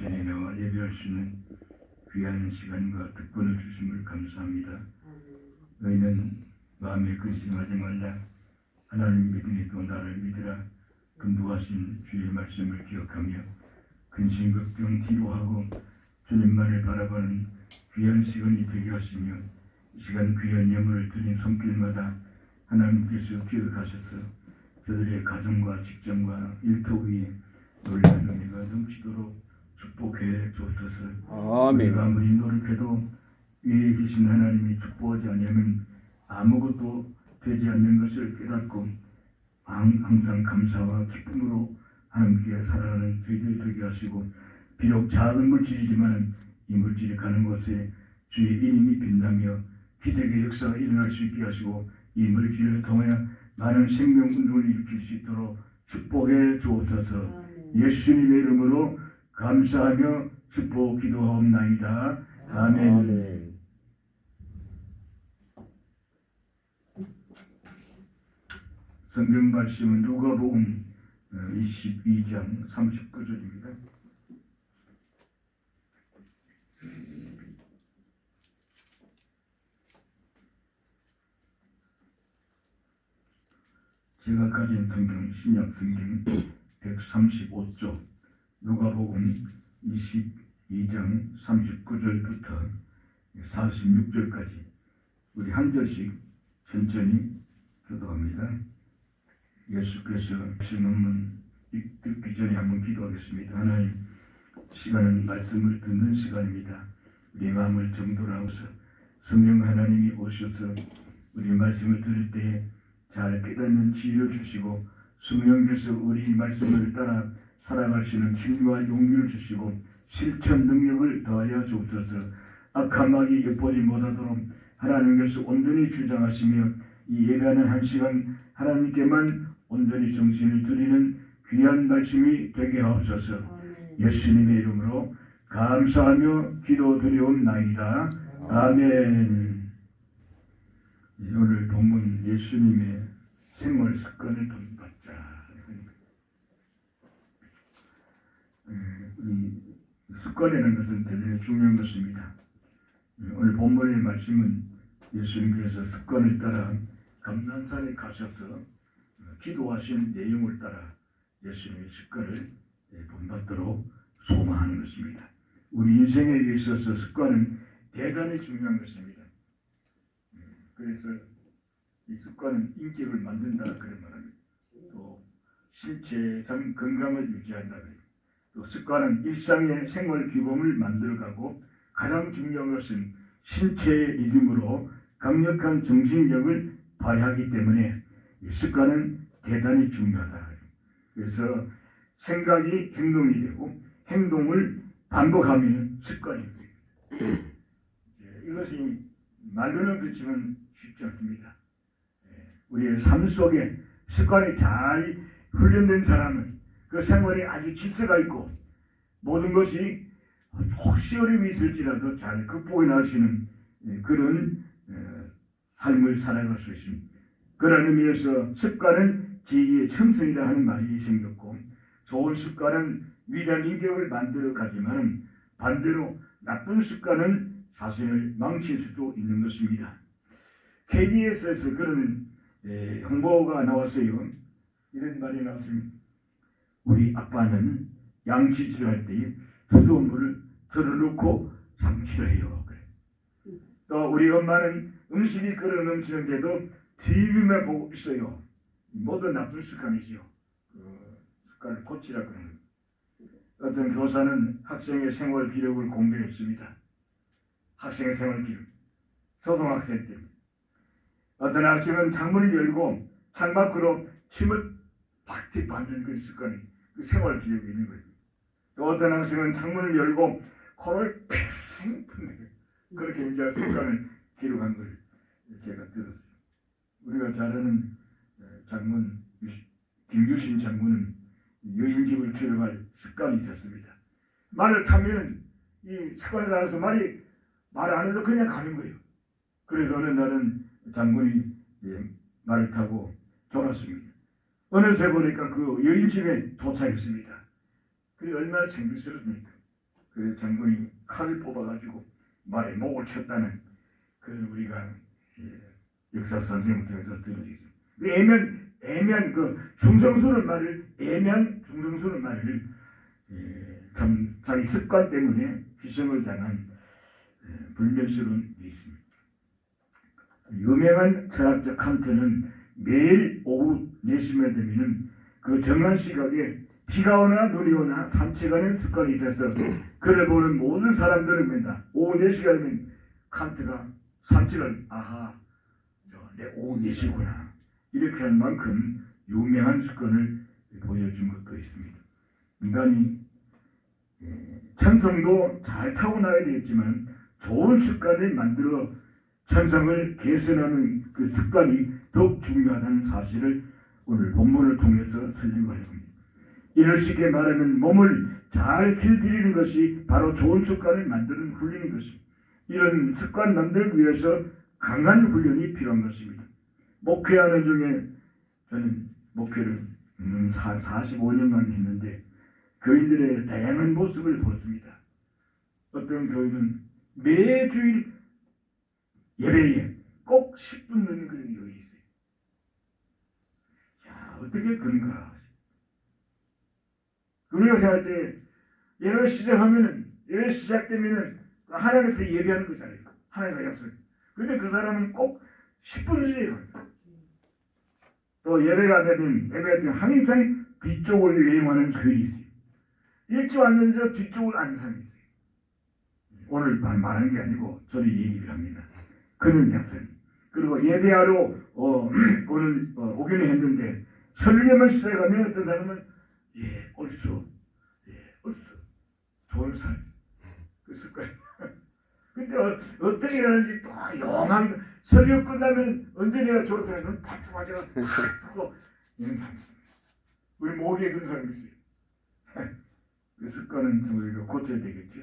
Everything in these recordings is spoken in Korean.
전에 나와 예배할 수 있는 귀한 시간과 특권을 주심을 감사합니다. 너희는 마음에 근심하지 말라. 하나님 믿으니까 나를 믿으라. 근부하신 주의 말씀을 기억하며 근심 걱정 뒤로 하고 주님만을 바라보는 귀한 시간이 되게 하시며 이 시간 귀한 예물을 드린 손길마다 하나님께서 기억하셔서 저들의 가정과 직장과 일터 위에 놀라운 은혜가 넘치도록 축복해 주옵소서. 우리가 아무리 노력해도 위에 계신 하나님이 축복하지 않으면 아무것도 되지 않는 것을 깨닫고 항상 감사와 기쁨으로 하나님께 살아가는 저희들이 되게 하시고, 비록 작은 물질이지만 이 물질이 가는 곳에 주의 이름이 빛나며 기적의 역사가 일어날 수 있게 하시고 이 물질을 통해 많은 생명 운동을 일으킬 수 있도록 축복해 주옵소서. 예수님의 이름으로 감사하며 축복 기도하옵나이다. 아멘. 성경 말씀은 누가복음 22장 39절입니다. 제가 가진 성경, 신약 성경 135쪽, 누가복음 22장 39절부터 46절까지 우리 한 절씩 천천히 기도합니다. 예수께서 말씀은 듣기 전에 한번 기도하겠습니다. 하나님, 시간은 말씀을 듣는 시간입니다. 우리 마음을 정돈하옵소서. 성령 하나님이 오셔서 우리 말씀을 들을 때 잘 깨닫는 지혜를 주시고 성령께서 우리 말씀을 따라 살아갈 수 있는 힘과 용기를 주시고 실천 능력을 더하여 주옵소서. 악한 마귀 엿보지 못하도록 하나님께서 온전히 주장하시며 이 예배하는 한 시간 하나님께만 온전히 정신을 드리는 귀한 말씀이 되게 하옵소서. 예수님의 이름으로 감사하며 기도드리옵나이다. 아멘. 오늘 본문 예수님의 생활 습관을 본받자. 이 습관이라는 것은 대단히 중요한 것입니다. 오늘 본문의 말씀은 예수님께서 습관을 따라 감난산에 가셔서 기도하신 내용을 따라 예수님의 습관을 본받도록 소망하는 것입니다. 우리 인생에 있어서 습관은 대단히 중요한 것입니다. 그래서 이 습관은 인격을 만든다 그런 말합니다. 또 신체상 건강을 유지한다 그래요. 또 습관은 일상의 생활 규범을 만들어가고 가장 중요한 것은 신체의 리듬으로 강력한 정신력을 발휘하기 때문에 이 습관은 대단히 중요하다. 그래서 생각이 행동이 되고 행동을 반복하면 습관이 됩니다. 이것이 말로는 그렇지만 쉽지 않습니다. 우리의 삶 속에 습관이 잘 훈련된 사람은 그 생활에 아주 질서가 있고 모든 것이 혹시 어려움이 있을지라도 잘 극복해 나갈 수 있는 그런 삶을 살아갈 수 있습니다. 그런 의미에서 습관은 제2의 첨성이라 하는 말이 생겼고, 좋은 습관은 위대한 인격을 만들어 가지만 반대로 나쁜 습관은 자신을 망칠 수도 있는 것입니다. KBS에서 그런 홍보가 나왔어요. 이런 말이 나왔습니다. 우리 아빠는 양치질을 할 때 뜨거운 물을 틀어놓고 양치를 해요. 그래. 또 우리 엄마는 음식이 끓어 넘치는데도 TV만 보고 있어요. 모두 나쁜 습관이죠. 그 습관을 고치라고 하는 거예요. 어떤 교사는 학생의 생활 기록을 공개했습니다. 학생의 생활 기록. 초등학생 때. 어떤 학생은 창문을 열고 창밖으로 침을 탁 받는 그 습관이 그 생활 기록이 있는 거예요. 또 어떤 학생은 창문을 열고 코를 팽 푸는 거예요. 그렇게 이제 습관을 기록한 걸 제가 들었어요. 우리가 잘 아는 장군 김유신 장군은 여인집을 출입할 습관이 있었습니다. 말을 타면 이 습관에 따라서 말을 안 해도 그냥 가는 거예요. 그래서 어느 날은 장군이 말을 타고 돌았습니다. 어느새 보니까 그 여인집에 도착했습니다. 그게 얼마나 창피스럽습니까? 그 장군이 칼을 뽑아가지고 말에 목을 쳤다는 그런 우리가 역사 선생님을 통해서 들은 적이 있습니다. 애매한 그 중성스러운 말을 참 자기 습관 때문에 희생을 당한 불멸스러운 일이 있습니다. 유명한 철학자 칸트는 매일 오후 4시만 되면은 그 정한 시각에 비가 오나 눈이 오나 산책하는 습관이 있어서 그를 보는 모든 사람들은 맨다 오후 4시가 되면 칸트가 산책을 내 오후 4시구나 이렇게 할 만큼 유명한 습관을 보여준 것도 있습니다. 인간이 천성도 잘 타고나야 되겠지만 좋은 습관을 만들어 천성을 개선하는 그 습관이 더욱 중요하다는 사실을 오늘 본문을 통해서 설명하려고 합니다. 이럴 수 있게 말하면 몸을 잘 길들이는 것이 바로 좋은 습관을 만드는 훈련인 것입니다. 이런 습관 만들기 위해서 강한 훈련이 필요한 것입니다. 목회하는 중에 저는 목회를 45년간 했는데 교인들의 다양한 모습을 보았습니다. 어떤 교인은 매주일 예배에 꼭 10분 넣는 그런 요일이 있어요. 야, 어떻게 그런가? 우리가 생각할 때 예배 시작되면은 하나님 앞에 예배하는 거잖아요. 하나님과 약속. 근데 그 사람은 꼭 10분을 해요. 또 예배가 되면 항상 뒤쪽을 여행하는 교인이 있어요. 일찍 왔는데 뒤쪽을 아는 사람이 있어요. 오늘 말하는 게 아니고 저는 얘기를 합니다. 그런 약속. 그리고 예배하러 오늘 오기는 했는데 설교만 시작하면 어떤 사람은 옳소. 좋은 사람. 그 습관. 근데 어떻게 하는지 또 영하게 설교 끝나면 언제 내가 졸업하면 박수 맞아가 탁 하고 이런 사람. 우리 모기에 그런 사람이 있어요. 그 습관은 우리가 고쳐야 되겠죠.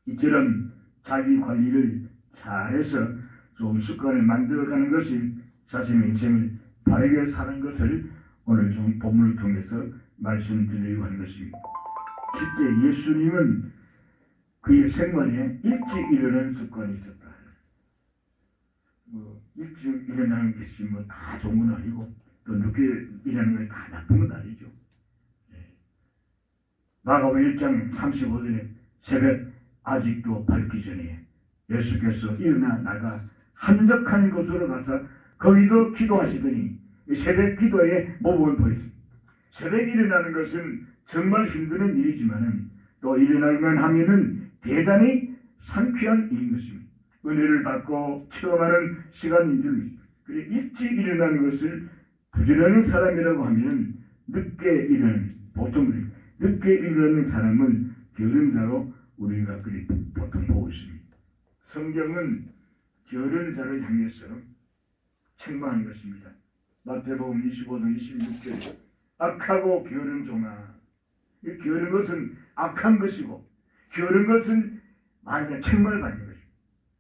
이처럼 자기 관리를 잘해서 좋은 습관을 만들어가는 것이 자신의 인생을 바르게 사는 것을 오늘 좀 본문을 통해서 말씀드리려고 하는 것입니다. 실제 예수님은 그의 생활에 일찍 일어나는 습관이 있었다. 일찍 일어나는 것이 다 좋은 건 아니고 또 늦게 일어나는 것이 다 나쁜 건 아니죠. 마가복음 1장 35절에 새벽 아직도 밝기 전에 예수께서 일어나 나가 한적한 곳으로 가서 거기서 기도하시더니 새벽 기도에 모범을 보였습니다. 새벽에 일어나는 것은 정말 힘든 일이지만 또 일어나기만 하면은 대단히 상쾌한 일인 것입니다. 은혜를 받고 체험하는 시간인 줄 믿습니다. 그래 일찍 일어나는 것을 부지런한 사람이라고 하면 보통 늦게 일어나는 사람은 게으른 우리가 보통 보고 있습니다. 성경은 게으른 자를 향해서 책망한 것입니다. 마태복음 25장 26절 악하고 게으른 종아. 게으른 것은 악한 것이고 게으른 것은 말하자면 책망을 받는 것입니다.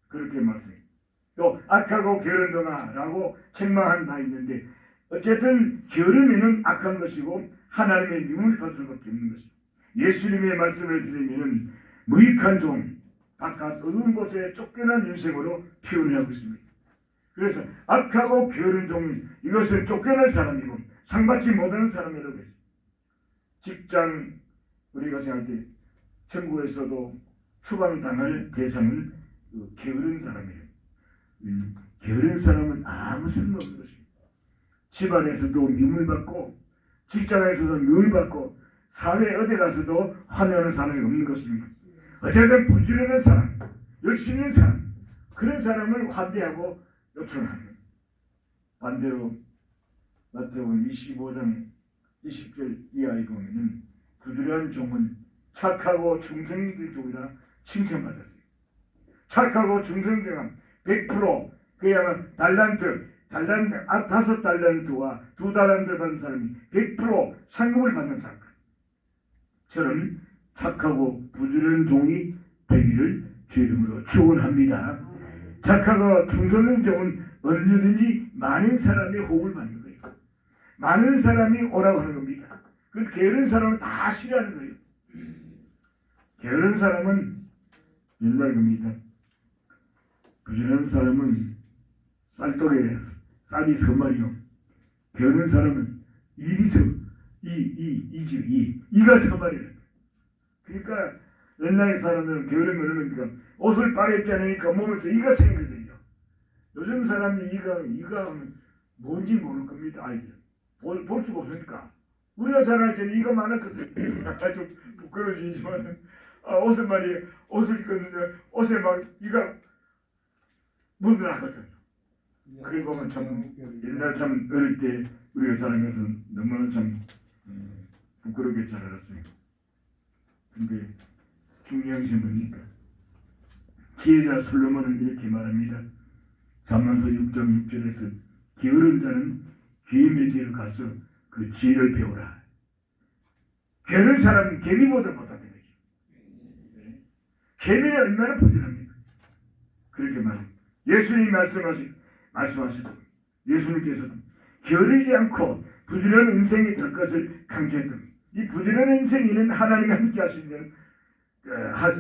그렇게 말씀합니다. 또 악하고 게으른 종아라고 책망한 바 있는데 어쨌든 게으름에는 악한 것이고 하나님의 미움을 받을 수밖에 없는 것입니다. 예수님의 말씀을 들으면 무익한 종, 바깥 어두운 곳에 쫓겨난 인생으로 표현하고 있습니다. 그래서 악하고 게으른 종, 이것은 쫓겨난 사람이고 상받지 못하는 사람이라고 했습니다. 직장, 우리가 생각할 때 천국에서도 추방당할 대상은 게으른 사람이에요. 게으른 사람은 아무 쓸모없는 것입니다. 집안에서도 미움을 받고 직장에서도 미움을 받고 사회 어디 가서도 환영하는 사람이 없는 것입니다. 어쨌든 부지런한 사람, 열심히 하는 사람, 그런 사람을 환대하고 요청하는 거예요. 반대로 마태복음 25장 20절 이하에 보면은 부지런한 종은 착하고 충성된 종이라 칭찬받았어요. 착하고 충성된 100% 그야말로 달란트 5달란트와 2달란트 받는 사람이 100% 상급을 받는 사람처럼 착하고 부지런한 종이 되기를 주 이름으로 축원합니다. 착하고 충성된 종은 언제든지 많은 사람의 호응을 받는 거예요. 많은 사람이 오라고 하는 겁니다. 그 게으른 사람은 다 싫어하는 거예요. 게으른 사람은 옛날 겁니다. 부지런한 사람은 쌀떡에 쌀이 서말이요. 게으른 사람은 이가 서말이래. 그러니까 옛날 사람들은 게으르면 그러니까 옷을 빨아 입지 않으니까 몸에서 이가 생기거든요. 요즘 사람이 이가 뭔지 모를 겁니다. 아이들 볼 수가 없으니까. 우리가 자랄 때는 이가 많았거든요. 좀 부끄러지지만 옷을 입거든요. 옷에 막 이가 묻어나거든요. 그게 보면 참 옛날 참 어릴 때 우리가 자라면서 너무나 참 부끄럽게 자라났습니다. 근데 중요한 것이 뭡니까? 지혜자 솔로몬은 이렇게 말합니다. 잠언서 6장 6절에서 게으른 자는 귀의 뒤로 가서 그 지혜를 배우라. 게으른 사람은 개미보다 못하는 거죠. 개미는 얼마나 부지런합니까? 그렇게 말합니다. 예수님이 말씀하시죠. 예수님께서도 게으르지 않고 부지런한 인생이 될 것을 강조했던 이 부지런한 인생에는 하나님이 함께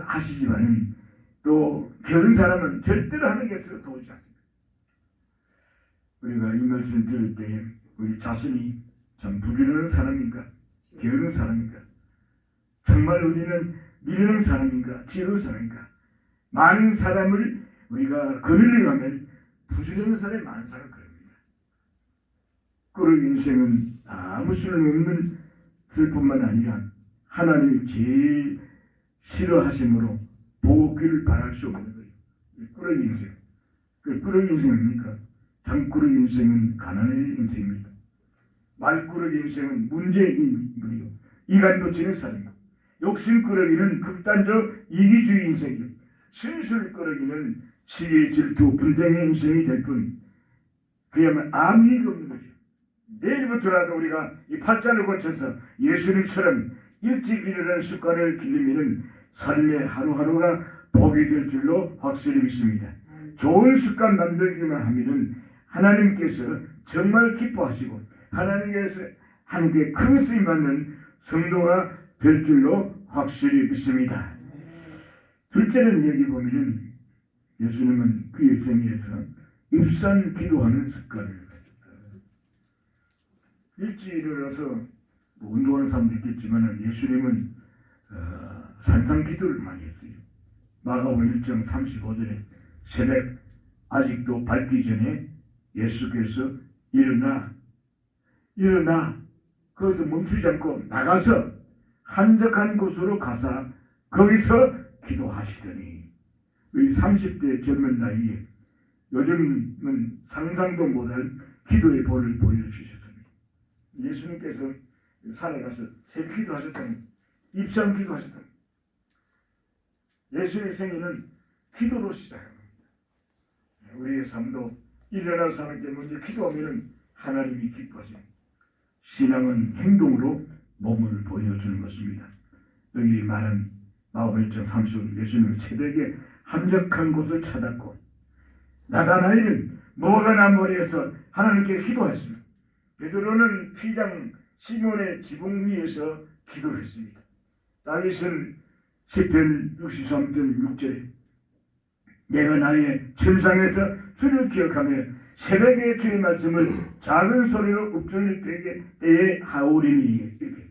하시지만은 또 게으른 사람은 절대로 하나님께서 도우지 않습니다. 우리가 이 말씀 들을 때 우리 자신이 참 부지런한 사람인가 게으른 사람인가 정말 우리는 미련한 사람인가 지혜로운 사람인가 많은 사람을 우리가 거르려고 하면 부지런한 사람이 많은 사람을 거릅니다. 그런 인생은 아무 쓸모없는 슬픔만 아니라 하나님이 제일 싫어하심으로 보기를 바랄 수 없는 거예요. 꾸러기 인생. 그 꾸러기 인생입니까? 장꾸러기 인생은 가난의 인생입니다. 말꾸러기 인생은 문제인 분이요. 이간도 지는 사람이요. 욕심꾸러기는 극단적 이기주의 인생이요. 신술꾸러기는 시기, 질투, 분쟁의 인생이 될 뿐 그야말로 아무 이익이 없는 거죠. 내일부터라도 우리가 이 팔자를 고쳐서 예수님처럼 일찍 일어나는 습관을 길리면 삶의 하루하루가 복이 될 줄로 확실히 믿습니다. 좋은 습관 만들기만 하면은 하나님께서 정말 기뻐하시고 하나님께 큰 쓰임 받는 성도가 될 줄로 확실히 믿습니다. 둘째는 여기 보면은 예수님은 그 일생에서 입산 기도하는 습관을 가졌다. 일찍 일어나서 운동하는 사람도 있겠지만 예수님은 산상 기도를 많이 했어요. 마가복음 1장 35절에 새벽 아직도 밝기 전에 예수께서 일어나 거기서 멈추지 않고 나가서 한적한 곳으로 가서 거기서 기도하시더니 우리 30대 젊은 나이에 요즘은 상상도 못할 기도의 본을 보여주셨습니다. 예수님께서 산에 가서 새벽 기도하셨다는 입산 기도하셨다는 예수의 생애는 기도로 시작합니다. 우리의 삶도 일어난 사람께 먼저 기도하면 하나님이 기뻐하십니다. 신앙은 행동으로 몸을 보여주는 것입니다. 여기 말한 마가복음 1장 35절 예수님은 새벽에 한적한 곳을 찾았고 나다나엘은 뭐가 나 머리에서 하나님께 기도했습니다. 베드로는 피장 시몬의 지붕 위에서 기도를 했습니다. 다윗은 시편 63편 6절에 내가 나의 침상에서 주를 기억하며 새벽에 주의 말씀을 작은 소리로 읊조릴 때에 하오리니 이렇게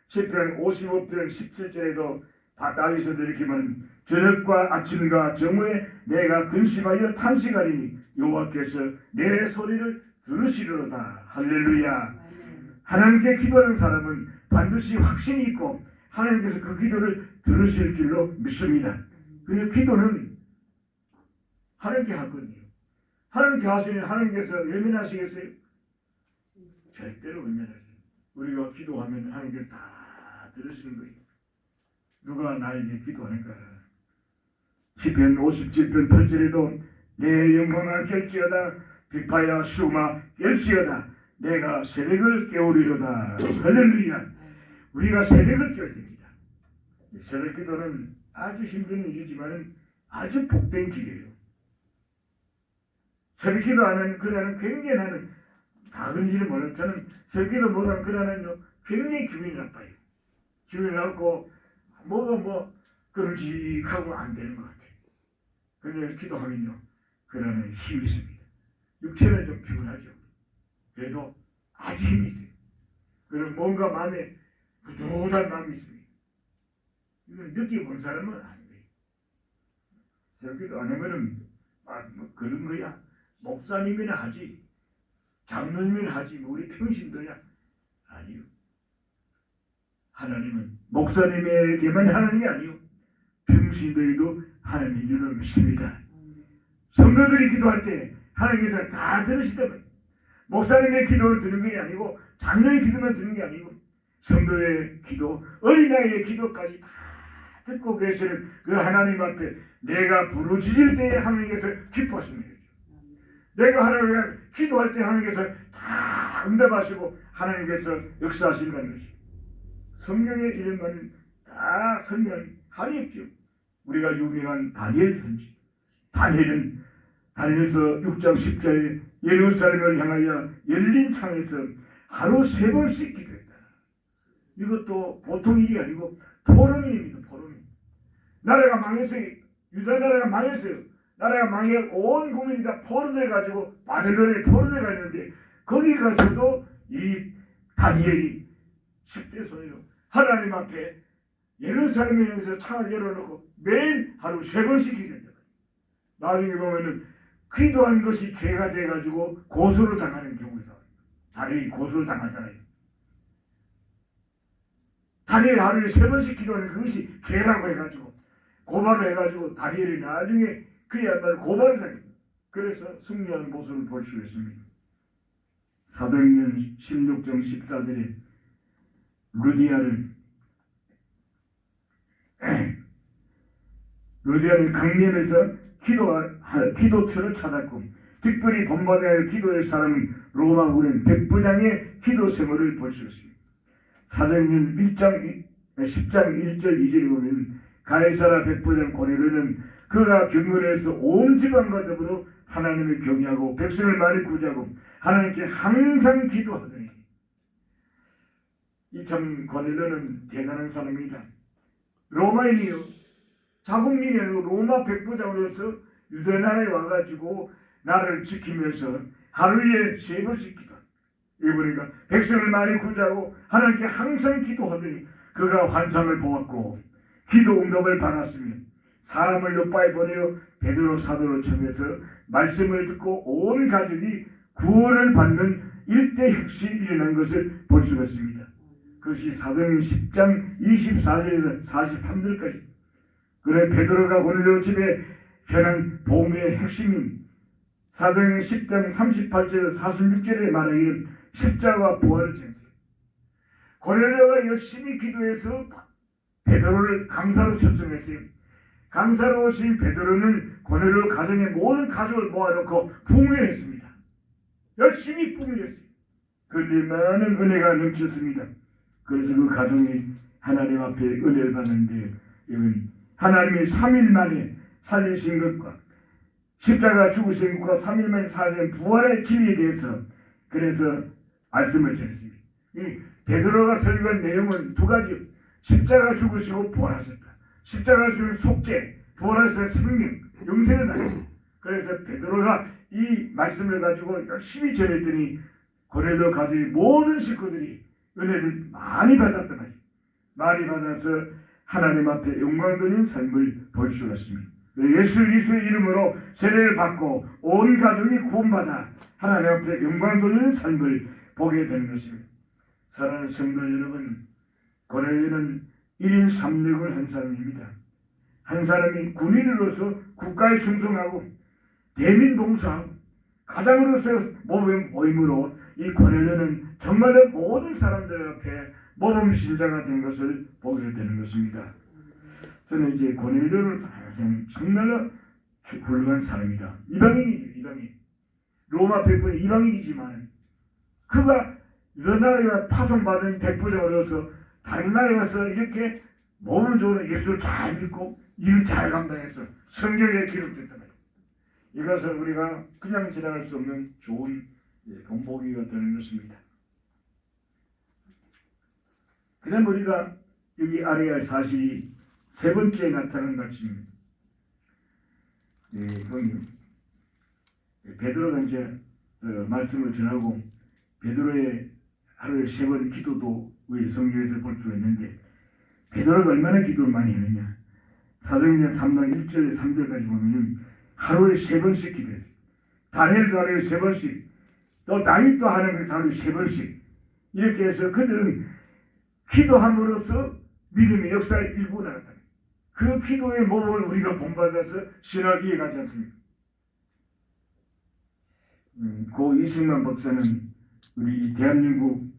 시편 55편 17절에도 다윗은 이렇게 말합니다. 저녁과 아침과 정오에 내가 근심하여 탄식하리니 여호와께서 내 소리를 들으시리로다. 할렐루야. 하나님께 기도하는 사람은 반드시 확신이 있고 하나님께서 그 기도를 들으실 줄로 믿습니다. 그리고 기도는 하나님께 하거든요. 하나님께 하시면 하나님께서 예민하시겠어요? 절대로 예민하세요. 우리가 기도하면 하나님께서 다 들으시는 거예요. 누가 나에게 기도하는가? 시편 57편 8절에도 내 영광아 깰지어다 비파야 수마 깰지어다 내가 새벽을 깨우리로다. 할렐루야. 우리가 새벽을 깨워야 됩니다. 새벽 기도는 아주 힘든 일이지만 아주 복된 길이에요. 새벽 기도하는 그날은 굉장히 나는 다 그런지는 몰라요. 저는 새벽 기도 못하는 그날은요 굉장히 기분이 나빠요. 기분이 나쁘고 뭐가 끔찍하고 안 되는 것 같아요. 그런데 기도하면요, 그 안에 힘이 있습니다. 육체는 좀 피곤하죠. 그래도 아주 힘이 있어요. 그럼 뭔가 마음에 부드러운 마음이 있습니다. 이걸 느껴본 사람은 아니에요. 저기도 안 하면은 뭐 그런 거야. 목사님이나 하지, 장로님이나 하지, 뭐 우리 평신도야 아니요. 하나님은 목사님에게만 하는 게 아니요, 평신도에도 하나님의 일을 믿습니다. 성도들이 기도할 때 하나님께서 다 들으시다면, 목사님의 기도를 듣는 게 아니고 장로의 기도만 듣는 게 아니고 성도의 기도, 어린아이의 기도까지 다 듣고 계시는 그 하나님 앞에 내가 부르짖을 때에 하나님께서 기뻐하시는 거죠. 내가 하나님께 기도할 때 하나님께서 다 응답하시고 하나님께서 역사하신다는 것이죠. 성경의 이름만은 다 설명할이 없죠. 우리가 유명한 다니엘 편지, 다니엘은 다니엘서 6장 10절에 예루살렘을 향하여 열린 창에서 하루 3번씩 기도했다. 이것도 보통 일이 아니고 포로민입니다. 포로민. 나라가 망했어요. 유다 나라가 망했어요. 나라가 망해 온 국민이 다 포로돼가지고 바벨론에 포로돼가 있는데, 거기 가서도 이 다니엘이 10대 손으로 하나님 앞에 예루살렘에서 창을 열어놓고 매일 하루 3번씩 기도했다. 나중에 보면은 기도한 것이 죄가 돼가지고 고소를 당하는 경우가 있어요. 다니엘이 고소를 당하잖아요. 다니엘이 하루에 3번씩 기도하는 그것이 죄라고 해가지고 고발을 해가지고 다니엘이 나중에 그야말로 고발을 당합니다. 그래서 승리하는 모습을 볼 수 있습니다. 사도행전 16장 14절에 루디아는 강림에서 기도처를 찾았고, 특별히 본받아야 할 기도의 사람은 로마 군인 백부장의 기도 생활을 볼 수 있습니다. 사도행전 10장 1절 2절에 보면 가이사라 백부장 고넬료는 그가 경건해서 온 지방과 더불어 하나님을 경외하고 백성을 많이 구제하고 하나님께 항상 기도하더니, 이 참 고넬료는 대단한 사람입니다. 로마인이요, 자국민이 아니고 로마 백부장으로서 유대 나라에 와가지고 나라를 지키면서 하루에 3번씩 기도. 이보니까 백성을 많이 구제하고 하나님께 항상 기도하더니 그가 환상을 보았고 기도 응답을 받았으며 사람을 요바에 보내어 베드로 사도로 청해서 말씀을 듣고 온 가족이 구원을 받는 일대 혁신이 일어난 것을 볼 수가 있습니다. 그것이 사도행전 10장 24절에서 43절까지. 그래 베드로가 고넬료 집에 전한 복음의 핵심인 사도행전 10장 38절에서 46절에 말하기를 십자가 부활을 전했어요. 고넬료가 열심히 기도해서 베드로를 강사로 초청했어요. 강사로 오신 베드로는 고넬료 가정의 모든 가족을 모아놓고 부흥했습니다. 열심히 부흥했어요. 그런데 많은 은혜가 넘쳤습니다. 그래서 그 가정이 하나님 앞에 은혜를 받는데, 하나님이 3일 만에 살리신 것과 십자가 죽으신 것과 3일 만에 살린 부활의 진리에 대해서 그래서 말씀을 드렸습니다. 이 베드로가 설교한 내용은 2가지. 십자가 죽으시고 부활하셨다. 십자가 죽은 속죄, 부활하셔서 생명, 영생을 받았습니다. 그래서 베드로가 이 말씀을 가지고 열심히 전했더니 고넬료 가족의 모든 식구들이 은혜를 많이 받았단 말이에요. 많이 받아서 하나님 앞에 영광 돌린 삶을 볼 수가 있습니다. 예수 그리스도의 이름으로 세례를 받고 온 가족이 구원받아 하나님 앞에 영광 돌리는 삶을 보게 되는 것입니다. 사랑하는 성도 여러분, 고넬료는 1인 3역을 한 사람입니다. 한 사람이 군인으로서 국가에 충성하고 대민 봉사하고 가장으로서 모임으로 이 고넬료는 정말로 모든 사람들 앞에 모범 신자가 된 것을 보게 되는 것입니다. 저는 이제 고넬료를 정말로 훌륭한 사람이다. 이방인이죠, 이방인. 로마 백부는 이방인이지만 그가 이런 나라에 파송받은 백부장으로서 다른 나라에 가서 이렇게 몸을 좋은 예수를 잘 믿고 일을 잘 감당해서 성경에 기록됐단 말이에요. 이것은 우리가 그냥 지나갈 수 없는 좋은 본보기가 되는 것입니다. 그다음 우리가 여기 알아야 할 사실이 세 번째 나타난 말씀입니다. 형님, 베드로가 이제 말씀을 전하고 베드로의 하루에 3번 기도도 우리 성경에서 볼 수가 있는데 베드로가 얼마나 기도를 많이 했느냐. 사도행전 3장 1절 3절까지 보면 하루에 3번씩 기도했어요. 다니엘도 하루에 3번씩, 또 다윗도 하루에 3번씩 이렇게 해서 그들은 기도함으로써 믿음의 역사를 일구고 나갔다. 그 기도의 몸을 우리가 본받아서 신학을 이해가지 않습니까? 고 이승만 박사는 우리 대한민국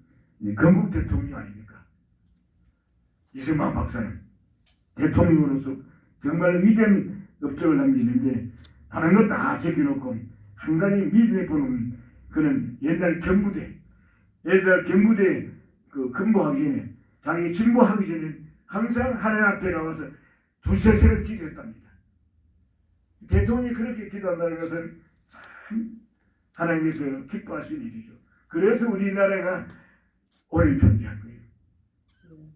건국 대통령 아닙니까? 이승만 박사는 대통령으로서 정말 위대한 업적을 남기는데 다른 것 다 제껴놓고 한 가지 믿음의 본은 그는 옛날 경무대 그 근무하기 전에 자기 진보하기 전에 항상 하나님 앞에 나와서 두세 시간 기도했답니다. 대통령이 그렇게 기도한다는 것은 참 하나님께서 기뻐하시는 일이죠. 그래서 우리나라가 오래 존재한 거예요.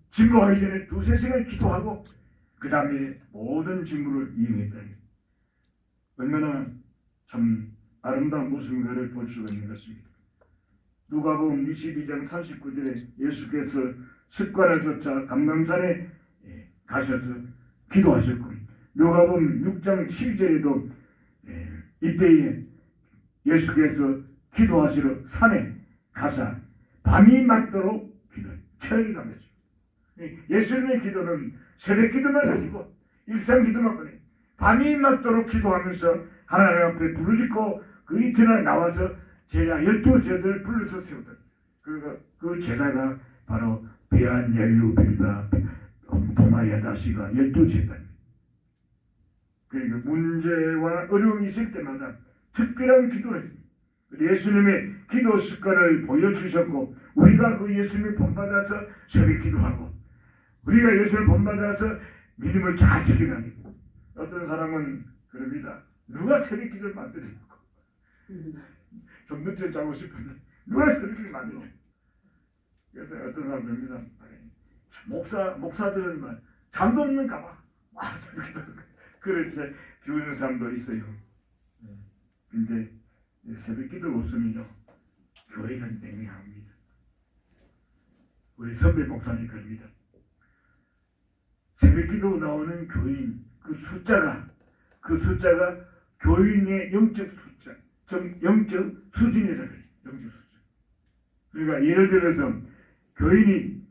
진보하기 전에 두세 시간 기도하고 그 다음에 모든 직무를 이행했다. 얼마나 참 아름다운 모습인가를 볼 수가 있는 것입니다. 누가복음 22장 39절에 예수께서 습관을 쫓아 감람산에 가셔서 기도하셨고, 누가복음 6장 12절에도 이때에 예수께서 기도하시러 산에 가사 밤이 맞도록 기도해 철학이 담겼죠. 예수님의 기도는 새벽 기도만 아니고 일상 기도만 보내 밤이 맞도록 기도하면서 하나님 앞에 부르짖고 그 이튿날 나와서 제자 12제자들을 불러서 세우다. 그 제자가 바로 베안, 야류, 빌바, 도마야, 다시가 12제자입니다. 그러니까 문제와 어려움이 있을 때마다 특별한 기도를 했습니다. 예수님의 기도 습관을 보여주셨고 우리가 그 예수님을 본받아서 새벽 기도하고 우리가 예수를 본받아서 믿음을 잘 지키는 어떤 사람은 그럽니다. 누가 새벽 기도를 만드냐고. 좀 늦게 자고 싶은데 누가 새벽 기도를 만드냐. 그래서 어떤 사람 그럽니다. 목사들은 잠도 없는가 봐. 새벽 기도. 그렇게 비우는 사람도 있어요. 근데 새벽 기도가 없으면요 교회는 맹맹합니다. 우리 선배 목사님 그럽니다. 새벽 기도 나오는 교인 그 숫자가 교인의 영적 숫자, 영적 수준이라고 해요. 영적 수준. 그러니까 예를 들어서 교인이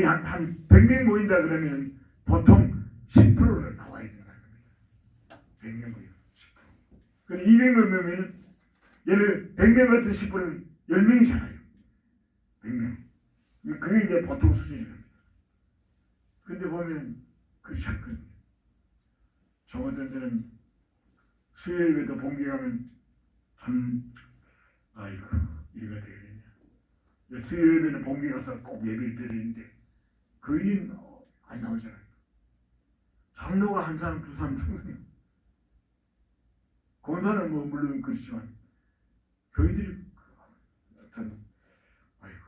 한 100명 모인다 그러면 보통 10%는 나와야 된다는 겁니다. 100명 모이면 10%. 그럼 200명 모이면 예를 100명 같은 10%는 10명이잖아요. 100명. 그게 이제 보통 수준입니다. 근데 보면 그렇지 않거든요. 저 같은 데는 수요일에도 봉기하면 참 아이고 이래가 되겠냐. 수요일에는 봉기 가서 꼭 예배를 드리는데 거의는 안 나오잖아요. 장로가 한 사람 두 사람 충분해요. 권사는 뭐 물론 그렇지만 교인들이 어떤 아이고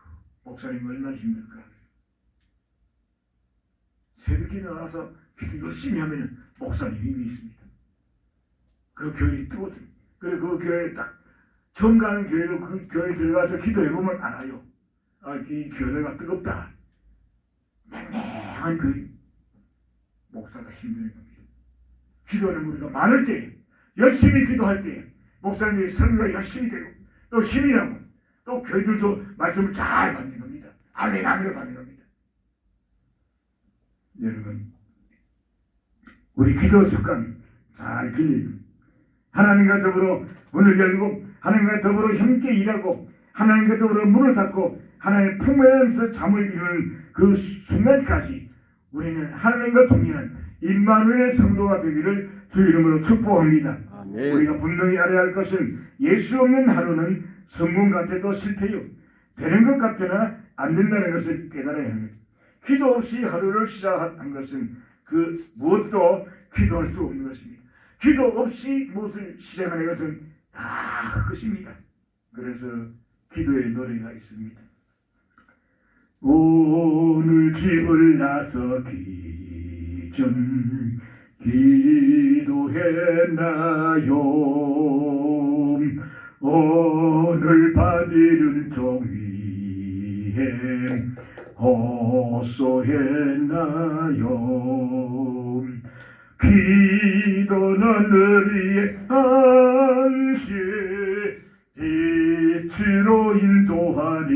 목사님 얼마나 힘들까. 새벽에 나와서 기도 열심히 하면 목사님 힘이 있습니다. 그 교회이 뜨거워요. 그래 그 교회 딱 처음 가는 교회로 그 교회 들어가서 기도해보면 알아요. 이 교회가 뜨겁다. 맹맹한 그 목사가 힘드는 겁니다. 기도는 우리가 많을 때 열심히 기도할 때 목사님의 설교가 열심히 되고 또 힘이 나고 또 교회들도 말씀을 잘 받는 겁니다. 아멘 아멘을 받는 겁니다. 여러분 우리 기도 습관 잘 길러요. 하나님과 더불어 문을 열고 하나님과 더불어 함께 일하고 하나님과 더불어 문을 닫고 하나님의 품에 안에서 잠을 이루는 그 순간까지 우리는 하나님과 동행하는 임마누엘 성도가 되기를 주 이름으로 축복합니다. 아멘. 우리가 분명히 알아야 할 것은 예수 없는 하루는 성공 같아도 실패요. 되는 것 같으나 안 된다는 것을 깨달아야 합니다. 기도 없이 하루를 시작한 것은 그 무엇도 기도할 수 없는 것입니다. 기도 없이 무엇을 시작하는 것은 다 헛것입니다. 그래서 기도의 노래가 있습니다. 오늘 집을 나서 기도하리 전 기도했나요? 오늘 받이는 종위에 호소했나요? 기도는 우리의 안식 빛으로 인도하니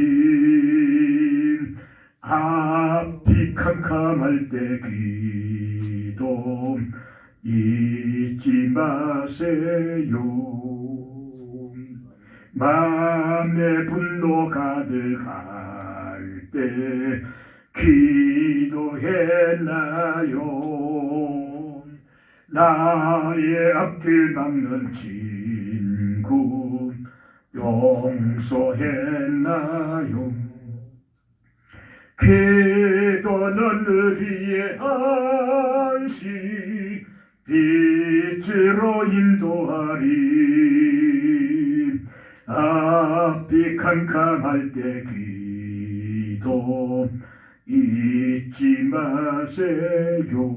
앞이 캄캄할 때 기도 잊지 마세요. 마음에 분노 가득할 때 기도했나요? 나의 앞길 막는 친구 용서했나요? 기도는 우리의 안식 빛으로 인도하리 앞이 캄캄할 때 기도 잊지 마세요.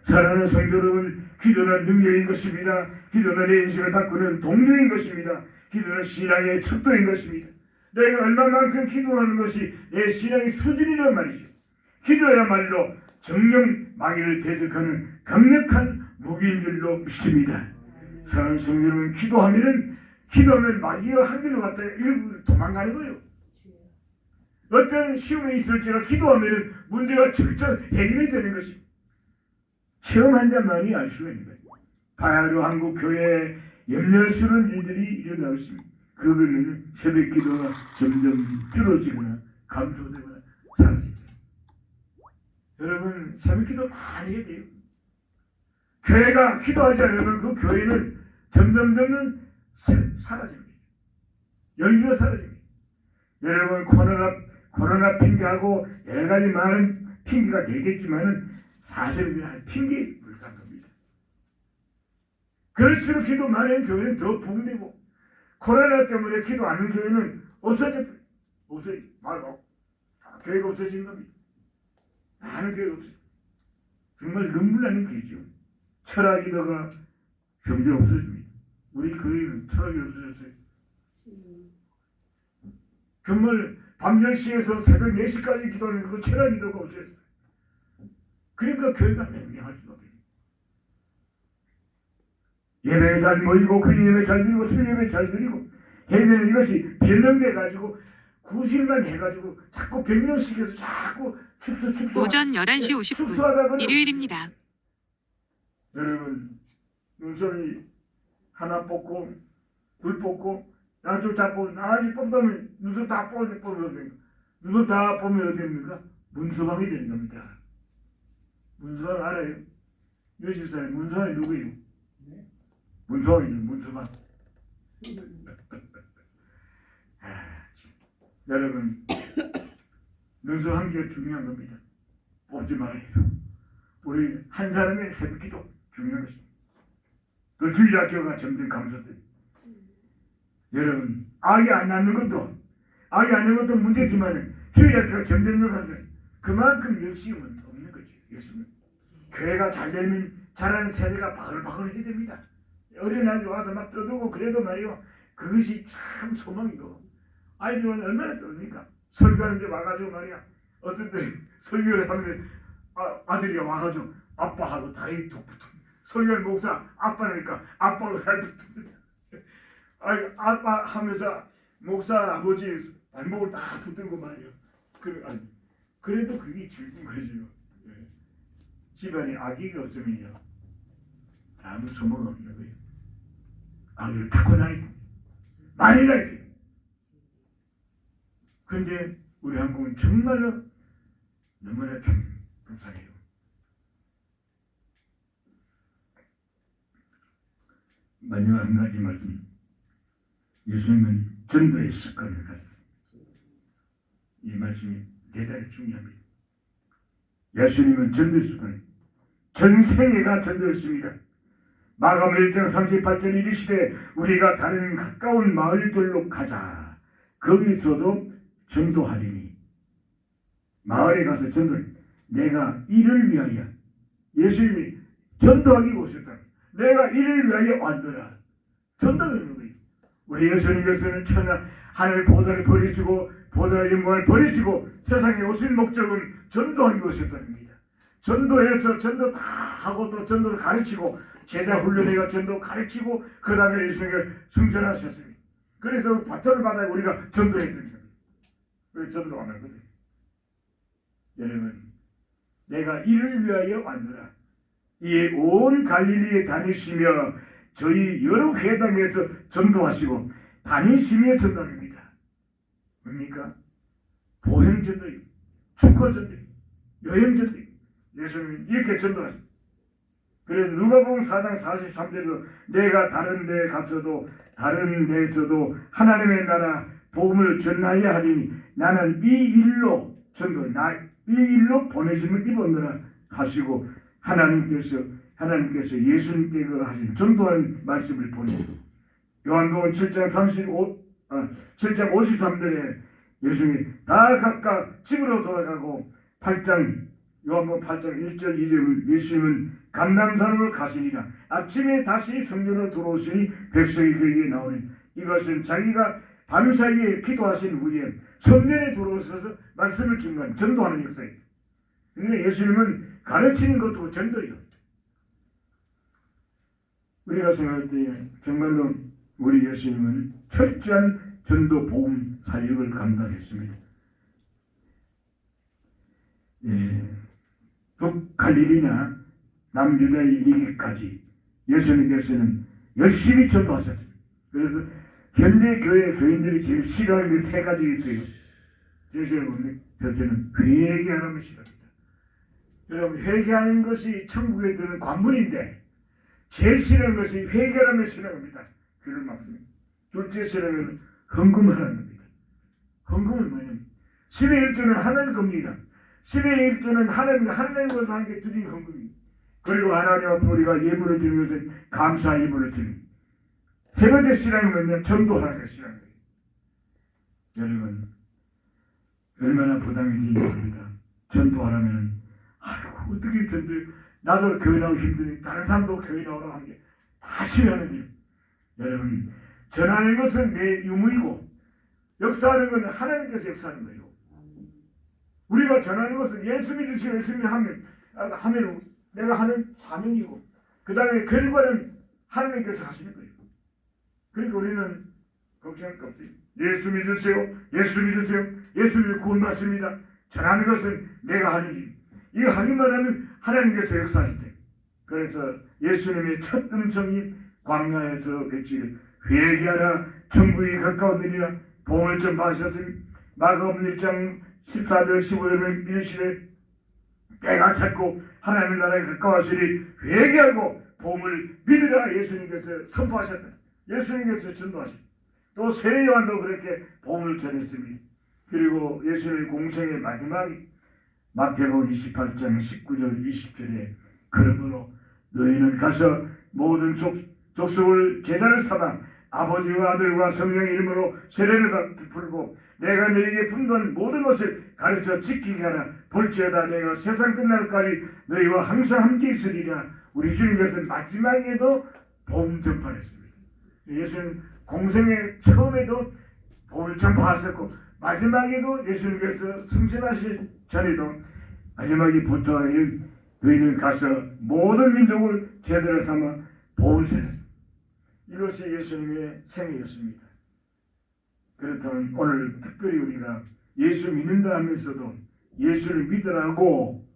사랑하는 성도 여러분, 기도는 능력인 것입니다. 기도는 내 인생을 바꾸는 동료인 것입니다. 기도는 신앙의 척도인 것입니다. 내가 얼마만큼 기도하는 것이 내 신앙의 수준이란 말이죠. 기도야말로 정령 마귀를 대적하는 강력한 무기인 줄로 믿습니다. 사랑하는 성도 여러분, 기도하면 마귀가 한 길로 갔다가 일부 도망가는 거예요. 어떤 시험이 있을지라 기도하면 문제가 적극 해결이 되는 것입니다. 체험한 자만이 알 수가 있는 거예요. 바야흐로 한국 교회에 염려스러운 일들이 일어나고 있습니다. 그거는 새벽 기도가 점점 줄어지거나 감소되거나 사라집니다. 여러분, 새벽 기도 많이 해야 돼요. 교회가 기도하지 않으면 그 교회는 점점 사라집니다. 열기가 사라집니다. 여러분, 코로나 핑계하고 여러 가지 많은 핑계가 되겠지만은 사실은 핑계 불쌍한 겁니다. 그럴수록 기도 많은 교회는 더 부흥되고 코로나 때문에 기도 안 하는 교회는 말고 교회가 없어진 겁니다. 많은 교회가 없어요. 정말 눈물 나는 교회죠. 철학 기도가 점점 없어집니다. 우리 교회는 철학이 없어졌어요. 정말 밤 10시에서 새벽 4시까지 기도하는 그 철학 기도가 없어졌어요. 그러니까 교회가 맹맹할 수밖에 없어요. 예배 잘 모이고 그 예배 잘 드리고 수 예배 잘 드리고 해야 이것이 변형돼가지고 구실만 해가지고 자꾸 변형시켜서 자꾸 축소 오전 11시 50분 일요일입니다. 여러분, 눈썹이 하나 뽑고 둘 뽑고 양쪽 다 뽑고 나머지 뽑다면 눈썹 다 뽑으면 됩니까? 눈썹 다 뽑으면 어디 됩니까? 문서방이 되는 겁니다. 문서방 알아요? 요집사님 문서방이 누구예요? 네? 문서방이죠. 문서방. 여러분, 눈썹 한 개가 중요한 겁니다. 뽑지 말아요. 우리 한 사람의 새벽기도 중요한 것입니다. 그 주일학교가 점점 감소돼요. 여러분, 악이 안 낳는 것도 문제지만 주일학교가 점점 감소돼요. 그만큼 열심은 없는 거죠. 열심은. 교회가 잘 되면 자라는 세대가 바글바글 해야 됩니다. 어린아이들 와서 막 떠들고 그래도 말이요. 그것이 참 소망이고 아이들은 얼마나 떠듭니까? 설교하는데 와가지고 말이야. 어떤 때 설교를 하는데 아들이 와가지고 아빠하고 다리 톡 붙습니다. 설교하는 목사 아빠니까 아빠하고 다리 붙습니다. 아빠 하면서 목사 아버지 발목을 다 붙들고 말이요. 그래도 그게 즐거운 거죠. 집안에 악의가 없으면요. 아무 소망 없는 거예요. 악의를 타고나야 됩니다. 많이 나야 돼요. 근데 우리 한국은 정말로 너무나 참 불쌍해요. 마지막 한 가지 말씀. 예수님은 전도의 습관을 가졌어요. 이 말씀이 대단히 중요합니다. 예수님은 전도의 습관, 전 세계가 전도였습니다. 마가음 1장 38절 이르시되 우리가 다른 가까운 마을들로 가자. 거기서도 전도하리니. 마을에 가서 전도. 내가 이를 위하여, 예수님이 전도하기 오셨다. 내가 이를 위하여 왔노라. 전도하는 거예요. 우리 예수님께서는 천하 하늘 보좌를 버리시고 보좌의 영광을 버리시고 세상에 오신 목적은 전도하기 오셨다는 겁니다. 전도해서 전도 다 하고 또 전도를 가르치고 제자 훈련해가 전도 가르치고 그 다음에 예수님께 승천하셨습니다. 그래서 바톤을 받아 우리가 전도해야 되는 겁니다. 그래서 전도하는 거예요. 여러분, 내가 이를 위하여 왔노라. 이에 온 갈릴리에 다니시며 저희 여러 회당에서 전도하시고 다니시며 전도합니다. 뭡니까? 보행전도요, 축구전도요, 여행전도요. 예수님이 이렇게 전도하십니다. 그래서 누가복음 4장 43절에도 내가 다른 데에 가서도 다른 데에서도 하나님의 나라 복음을 전하여 하리니 나는 이 일로 전도 이 일로 보내심을 입었노라 하시고 하나님께서 예수님께 하신 전도하는 말씀을 보내고 요한복음 7장 53절에 예수님이 다 각각 집으로 돌아가고 요한복음 8장 1절 2절 예수님은 감람산으로 가시니라. 아침에 다시 성전으로 들어오시니 백성이 그에게 나오니 이것은 자기가 밤사이에 기도하신 후에 성전에 들어오셔서 말씀을 증거하는 전도하는 역사예요. 그러니까 예수님은 가르치는 것도 전도예요. 우리가 생각할 때 정말로 우리 예수님은 철저한 전도 복음 사역을 감당했습니다. 북갈릴리나 남유다에 이르기까지 예수님께서는 열심히 전도하셨습니다. 그래서 현대 교회 교인들이 제일 싫어하는 게 세 가지 있어요. 첫째는 회개하는 것이랍니다. 여러분, 회개하는 것이 천국에 드는 관문인데 제일 싫어하는 것이 회개하는 싫어합니다. 그를 막습니다. 둘째 싫어하는 헌금하는 겁니다. 헌금은 뭐냐면 10의 1조는 하나님 겁니다. 10의 1조는 하나님께서 하는 게 드리는 헌금입니다. 그리고 하나님 앞에 우리가 예물을 드리는 것은 감사 예물을 드립니다. 세 번째 싫어하는 것은 전도하는 것이라는 거예요. 여러분, 얼마나 부담이 되겠습니까? 전도하려면 아이고 어떻게 전도해? 나도 교회 나오기 힘드니 다른 사람도 교회 나오라고 하는 게 다 싫어하는데요. 여러분, 전하는 것은 내 의무이고 역사하는 것은 하나님께서 역사하는 거예요. 우리가 전하는 것은 예수 믿으시고 예수 하면 내가 하는 사명이고 그 다음에 결과는 하나님께서 하시는 거예요. 그러니까 우리는 걱정할 거 없어요. 예수 믿으세요. 예수 믿으세요. 예수님을 구원받습니다. 전하는 것은 내가 하는 일. 이거 하기만 하면 하나님께서 역사하실 때. 그래서 예수님의 첫 음성이 광야에서 외치기를 회개하라 천국이 가까우니라 복음을 전파하셨으니 마가복음 1장 14절 15절을 이르시되 때가 찼고 하나님의 나라에 가까웠으니 회개하고 복음을 믿으라 예수님께서 선포하셨다. 예수님께서 전도하셨다. 또 세례 요한도 그렇게 복음을 전했습니다. 그리고 예수님의 공생의 마지막이 마태복음 28장 19절 20절에 그러므로 너희는 가서 모든 족속을 제자를 삼아 아버지와 아들과 성령의 이름으로 세례를 베풀고 내가 너희에게 분부한 모든 것을 가르쳐 지키게 하라. 볼지어다 내가 세상 끝날까지 너희와 항상 함께 있으리라. 우리 주님께서 마지막에도 복음 전파했습니다. 예수님 공생의 처음에도 복음을 전파하셨고 마지막에도 예수님께서 승천하실 전에도 마지막에 부터하여 너희는 가서 모든 민족을 제자로 삼아 복음을 전했습니다. 이것이 예수님의 생애였습니다. 그렇다면 오늘 특별히 우리가 예수 믿는다 하면서도 예수를 믿으라고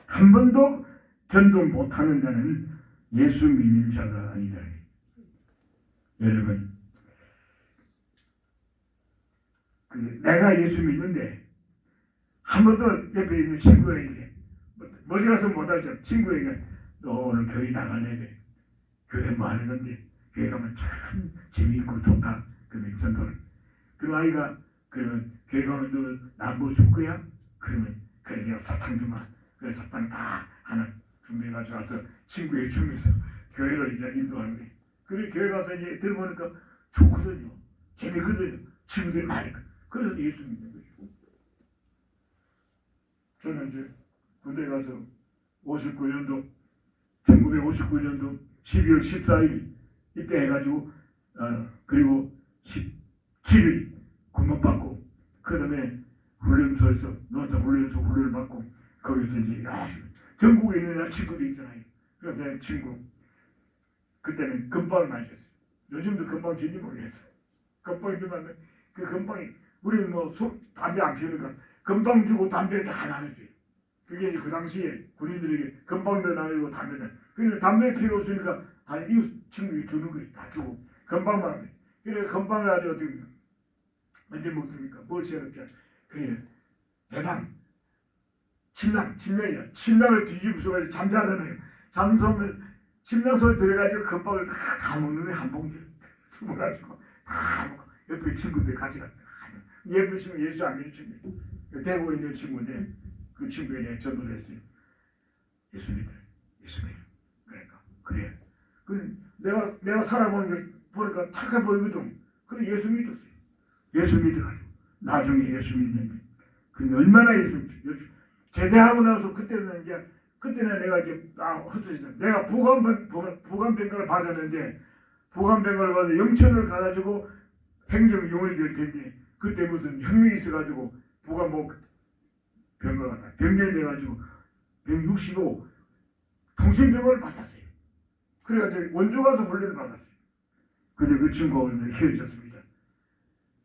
한 번도 전도 못하는 자는 예수 믿는 자가 아니다. 여러분, 내가 예수 믿는데 한 번도 옆에 있는 친구에게 멀리 가서 못하죠. 친구에게 너 오늘 교회 나가네. 교회 뭐 하는 건데 교회 가면 참 재미있고 좋다. 그러면 전도를. 그럼 아이가 그러면 교회 가면 너 나뭐 줄 거야? 그러면 그래 내가 사탕 주마. 그래서 사탕 다 하나 준비해가지고 와서 친구에게 주면서 교회로 이제 인도하는 거예요. 그리고 교회 가서 이제 들어보니까 좋거든요. 재미거든요. 친구들이 많으니까. 그래서 예수 믿는 거죠. 저는 이제 군대 가서 59년도 1959년도 12월 14일 입대해가지고 그리고 17일 군번받고 그 다음에 훈련소에서 노자 훈련소 훈련을 받고 거기서 이제 전국에 있는 친구도 있잖아요. 그래서 친구 그때는 금방을 많이 줬어요. 요즘도 금방 주는지 모르겠어요. 금방 주면 그 금방이 우리는 뭐 담배 안 피우니까 금방 주고 담배 다 나눠줘요. 그게 이제 그 당시에 군인들에게 금방도 나누고 담배도. 근데 담배 필요 없으니까 다 이웃 친구에게 주는 거예요. 다 주고 금방만 해요. 그래 금방을 아주 어떻게 언제 먹습니까? 뭘 시원하게 그래 배낭 침낭이야. 침낭을 뒤집어서 잠자잖아요. 잠자면 침낭 속에 들어가지고 금방을 다 먹는 거예요. 한 봉지 숨어가지고 다 먹고 옆에 친구들 같이 갔다. 옆에 친구 예수 안 믿는 친구 대구에 있는 친구인데 그 친구에 내가 전도를 했어요. 예수 믿어. 그러니까 그래. 내가 살아보는 걸 보니까 착해 보이거든. 그래 예수 믿었어요. 예수 믿어가지고 나중에 예수 믿는데 근데 얼마나 예수 제대하고 나서 그때는 내가 이제 흩어졌어. 내가 부관병가를 받았는데 부관병가를 받아 영천을 가가지고 행정요원이 될 텐데 그때 무슨 혁명이 있어가지고 부관복 병가가 변경이 돼가지고 165 통신병을 받았어요. 그래가지고 원조 가서 훈련을 받았어요. 근데 그 친구하고 헤어졌습니다.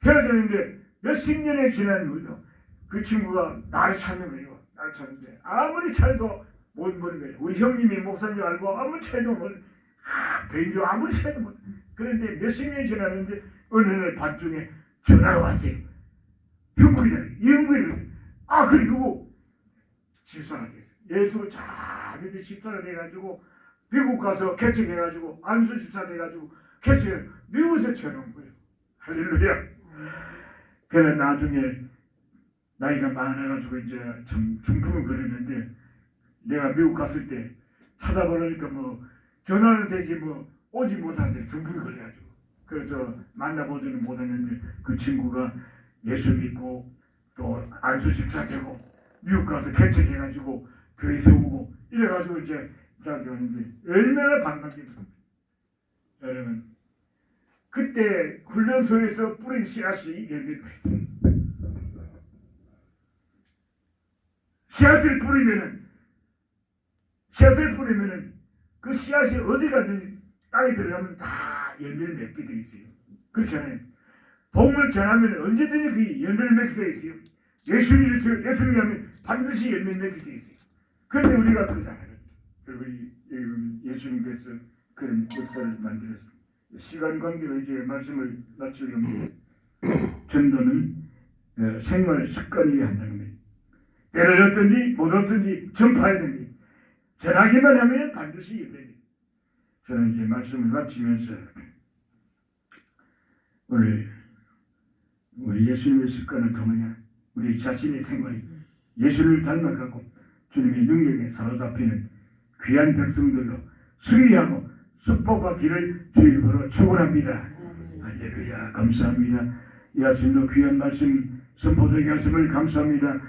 헤어졌는데 몇십 년이 지난 후죠. 그 친구가 나를 찾는 거예요. 나를 찾는데 아무리 찾아도 못 보는 거예요. 우리 형님이 목사님 알고 아무리 찾아도 벤조 아무리 찾아도 못. 그런데 몇십 년이 지났는데 어느 날 밤중에 전화가 왔어요. 형부이래. 그래 누구? 집사가 됐어요. 예수 잘 믿은 집사가 돼가지고 미국 가서 개척해가지고 안수 집사 돼가지고 개척해 미국에서 쳐놓은 거예요. 할렐루야. 그래 나중에 나이가 많아가지고 이제 좀 중풍을 걸렸는데 내가 미국 갔을 때 찾아보려니까 뭐 전화는 되지 뭐 오지 못하는데 중풍이 걸려가지고 그래서 만나보지는 못했는데 그 친구가 예수 믿고 또 안수 집사 되고 미국 가서 개척해가지고 교회 세우고 이래가지고 이제 자주하는데 얼마나 반갑겠습니까. 여러분 그때 훈련소에서 뿌린 씨앗이 열매를 맺습니다. 씨앗을 뿌리면은 그 씨앗이 어디 가든지 땅에 들어가면 다 열매를 맺게 돼 있어요. 그렇잖아요. 복음을 전하면 언제든지 그 열매를 맺게 돼 있어요. 예수님이 하면 반드시 열매를 맺게 돼 있어요. 그런데 우리가 그러지 않아요. 그리고 예수님께서 그런 역사를 만들었습니다. 시간 관계로 이제 말씀을 마치려고 합니다. 전도는 생활 습관이어야 한다는 거예요. 때를 얻든지 못 얻든지 전파해야 됩니다. 전하기만 하면 반드시 열매입니다. 저는 이제 말씀을 마치면서 오늘 우리 예수님의 습관을 통하여 우리 자신의 생활이 예수를 닮아가고 주님의 능력에 사로잡히는 귀한 백성들로 승리하고 축복과 길을 주의 이름으로 축원합니다. 할렐루야. 감사합니다. 이 아침도 귀한 말씀 선포되게 하심을 감사합니다.